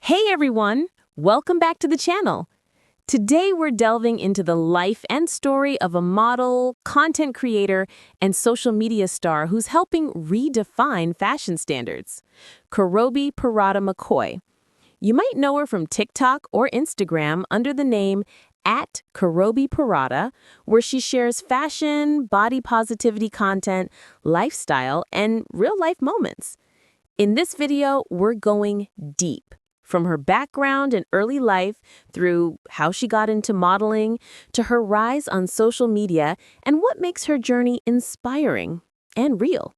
Hey everyone! Welcome back to the channel. Today we're delving into the life and story of a model, content creator, and social media star who's helping redefine fashion standards. Carobi Parada McCoy. You might know her from TikTok or Instagram under the name @Carobi Parada, where she shares fashion, body positivity content, lifestyle, and real-life moments. In this video, we're going deep. From her background and early life, through how she got into modeling, to her rise on social media, and what makes her journey inspiring and real.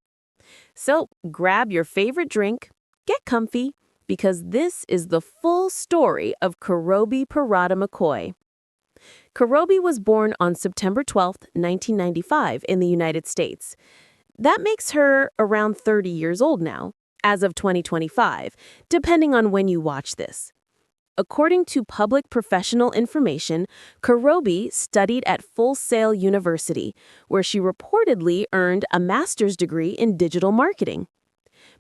So grab your favorite drink, get comfy, because this is the full story of Carobi Parada McCoy. Carobi was born on September 12, 1995, in the United States. That makes her around 30 years old now, as of 2025, depending on when you watch this. According to public professional information, Carobi studied at Full Sail University, where she reportedly earned a master's degree in digital marketing.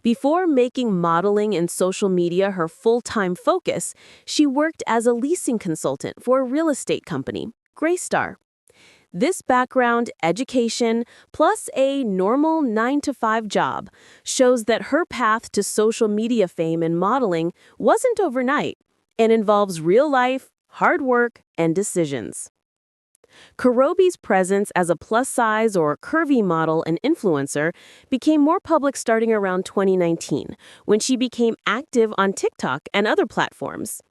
Before making modeling and social media her full-time focus, she worked as a leasing consultant for a real estate company, Greystar. This background, education, plus a normal 9-to-5 job shows that her path to social media fame and modeling wasn't overnight and involves real life, hard work, and decisions. Carobi's presence as a plus-size or curvy model and influencer became more public starting around 2019, when she became active on TikTok and other platforms.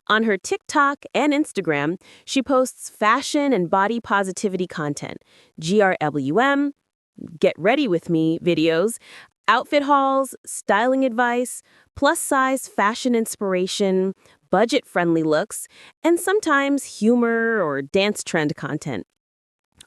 On her TikTok and Instagram, she posts fashion and body positivity content, GRWM, Get Ready With Me videos, outfit hauls, styling advice, plus-size fashion inspiration, budget-friendly looks, and sometimes humor or dance trend content.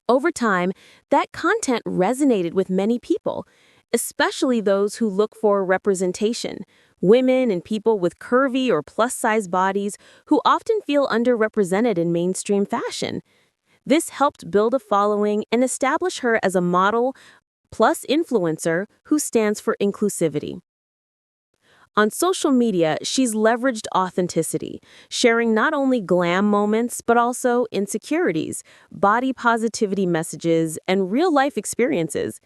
Over time, that content resonated with many people, especially those who look for representation, women and people with curvy or plus-size bodies who often feel underrepresented in mainstream fashion. This helped build a following and establish her as a model plus influencer who stands for inclusivity. On social media, she's leveraged authenticity, sharing not only glam moments but also insecurities, body positivity messages, and real-life experiences.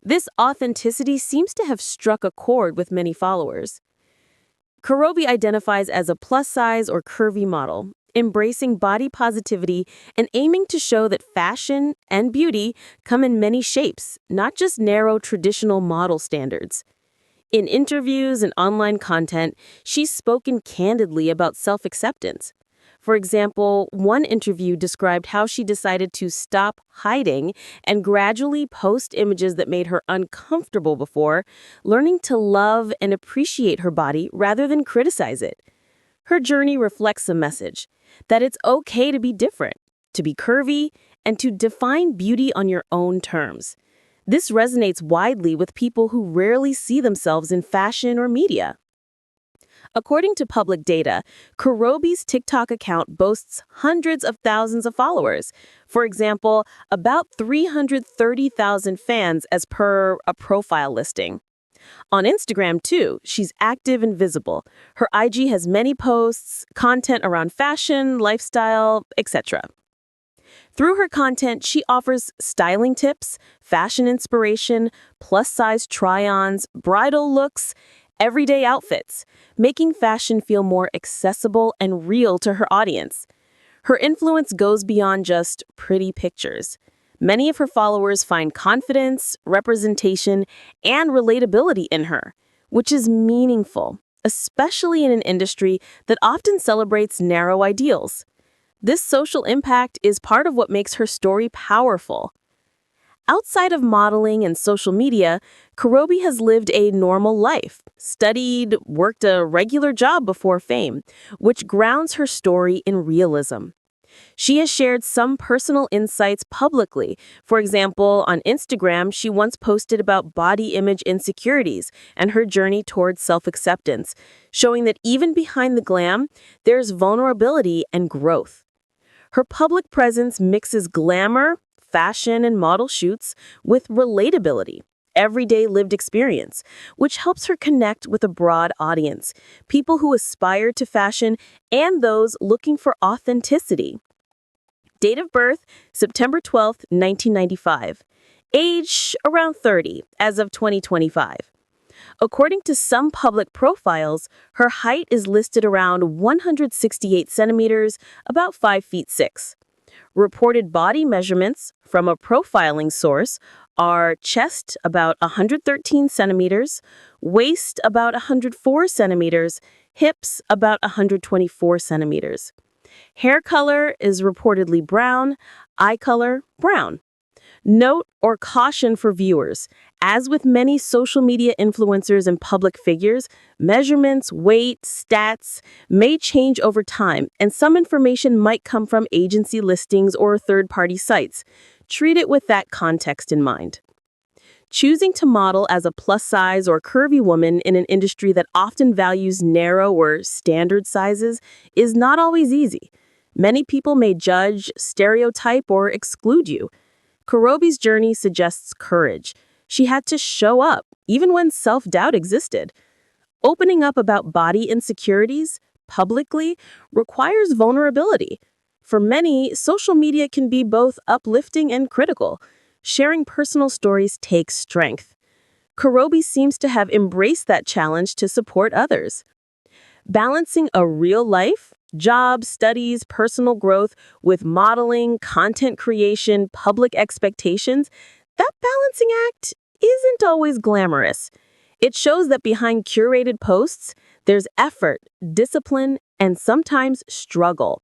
This authenticity seems to have struck a chord with many followers. Carobi identifies as a plus-size or curvy model, embracing body positivity and aiming to show that fashion and beauty come in many shapes, not just narrow traditional model standards. In interviews and online content, she's spoken candidly about self-acceptance. For example, one interview described how she decided to stop hiding and gradually post images that made her uncomfortable before, learning to love and appreciate her body rather than criticize it. Her journey reflects a message that it's okay to be different, to be curvy, and to define beauty on your own terms. This resonates widely with people who rarely see themselves in fashion or media. According to public data, Carobi's TikTok account boasts hundreds of thousands of followers. For example, about 330,000 fans as per a profile listing. On Instagram, too, she's active and visible. Her IG has many posts, content around fashion, lifestyle, etc. Through her content, she offers styling tips, fashion inspiration, plus-size try-ons, bridal looks, everyday outfits, making fashion feel more accessible and real to her audience. Her influence goes beyond just pretty pictures. Many of her followers find confidence, representation, and relatability in her, which is meaningful, especially in an industry that often celebrates narrow ideals. This social impact is part of what makes her story powerful. Outside of modeling and social media, Carobi has lived a normal life, studied, worked a regular job before fame, which grounds her story in realism. She has shared some personal insights publicly. For example, on Instagram, she once posted about body image insecurities and her journey towards self-acceptance, showing that even behind the glam, there's vulnerability and growth. Her public presence mixes glamour, fashion, and model shoots with relatability, everyday lived experience, which helps her connect with a broad audience, people who aspire to fashion and those looking for authenticity. Date of birth, September 12th, 1995. Age, around 30, as of 2025. According to some public profiles, her height is listed around 168 centimeters, about 5 feet 6. Reported body measurements from a profiling source are chest about 113 centimeters, waist about 104 centimeters, hips about 124 centimeters. Hair color is reportedly brown, eye color brown. Note or caution for viewers: as with many social media influencers and public figures, measurements, weight, stats may change over time, and some information might come from agency listings or third-party sites. Treat it with that context in mind. Choosing to model as a plus-size or curvy woman in an industry that often values narrow or standard sizes is not always easy. Many people may judge, stereotype, or exclude you. Carobi's journey suggests courage. She had to show up, even when self-doubt existed. Opening up about body insecurities publicly requires vulnerability. For many, social media can be both uplifting and critical. Sharing personal stories takes strength. Carobi seems to have embraced that challenge to support others. Balancing a real life, job, studies, personal growth with modeling, content creation, public expectations, that balancing act isn't always glamorous. It shows that behind curated posts, there's effort, discipline, and sometimes struggle.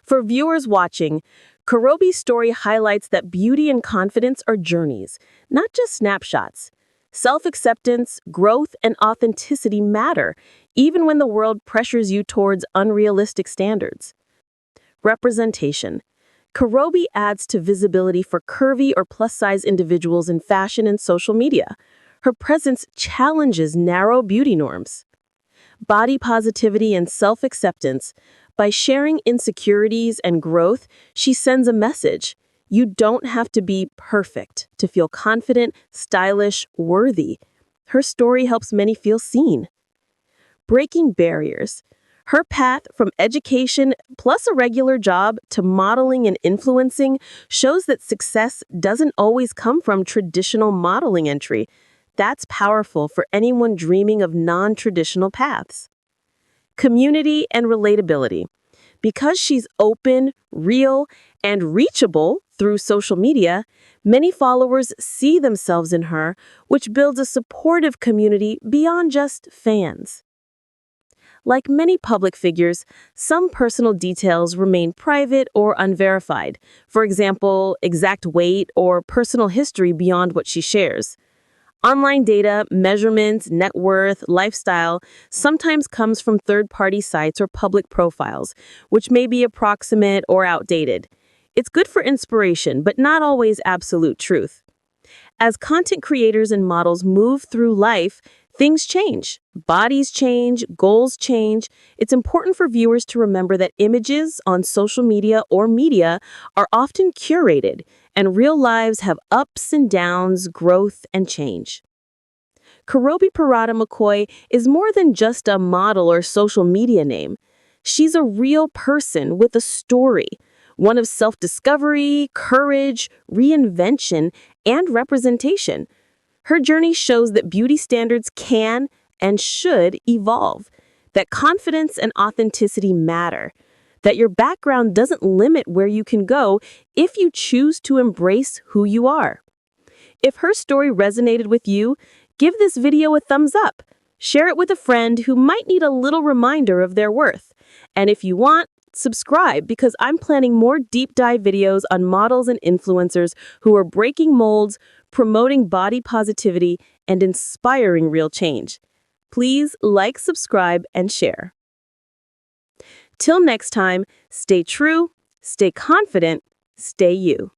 For viewers watching, Carobi's story highlights that beauty and confidence are journeys, not just snapshots. Self-acceptance, growth, and authenticity matter, even when the world pressures you towards unrealistic standards. Representation. Carobi adds to visibility for curvy or plus-size individuals in fashion and social media. Her presence challenges narrow beauty norms. Body positivity and self-acceptance. By sharing insecurities and growth, she sends a message. You don't have to be perfect to feel confident, stylish, worthy. Her story helps many feel seen. Breaking barriers. Her path from education plus a regular job to modeling and influencing shows that success doesn't always come from traditional modeling entry. That's powerful for anyone dreaming of non-traditional paths. Community and relatability. Because she's open, real, and reachable through social media, many followers see themselves in her, which builds a supportive community beyond just fans. Like many public figures, some personal details remain private or unverified. For example, exact weight or personal history beyond what she shares. Online data, measurements, net worth, lifestyle sometimes comes from third-party sites or public profiles, which may be approximate or outdated. It's good for inspiration, but not always absolute truth. As content creators and models move through life, things change. Bodies change, goals change. It's important for viewers to remember that images on social media or media are often curated, and real lives have ups and downs, growth and change. Carobi Parada McCoy is more than just a model or social media name. She's a real person with a story, one of self-discovery, courage, reinvention, and representation. Her journey shows that beauty standards can and should evolve, that confidence and authenticity matter, that your background doesn't limit where you can go if you choose to embrace who you are. If her story resonated with you, give this video a thumbs up. Share it with a friend who might need a little reminder of their worth. And if you want, subscribe, because I'm planning more deep dive videos on models and influencers who are breaking molds, promoting body positivity, and inspiring real change. Please like, subscribe, and share. Till next time, stay true, stay confident, stay you.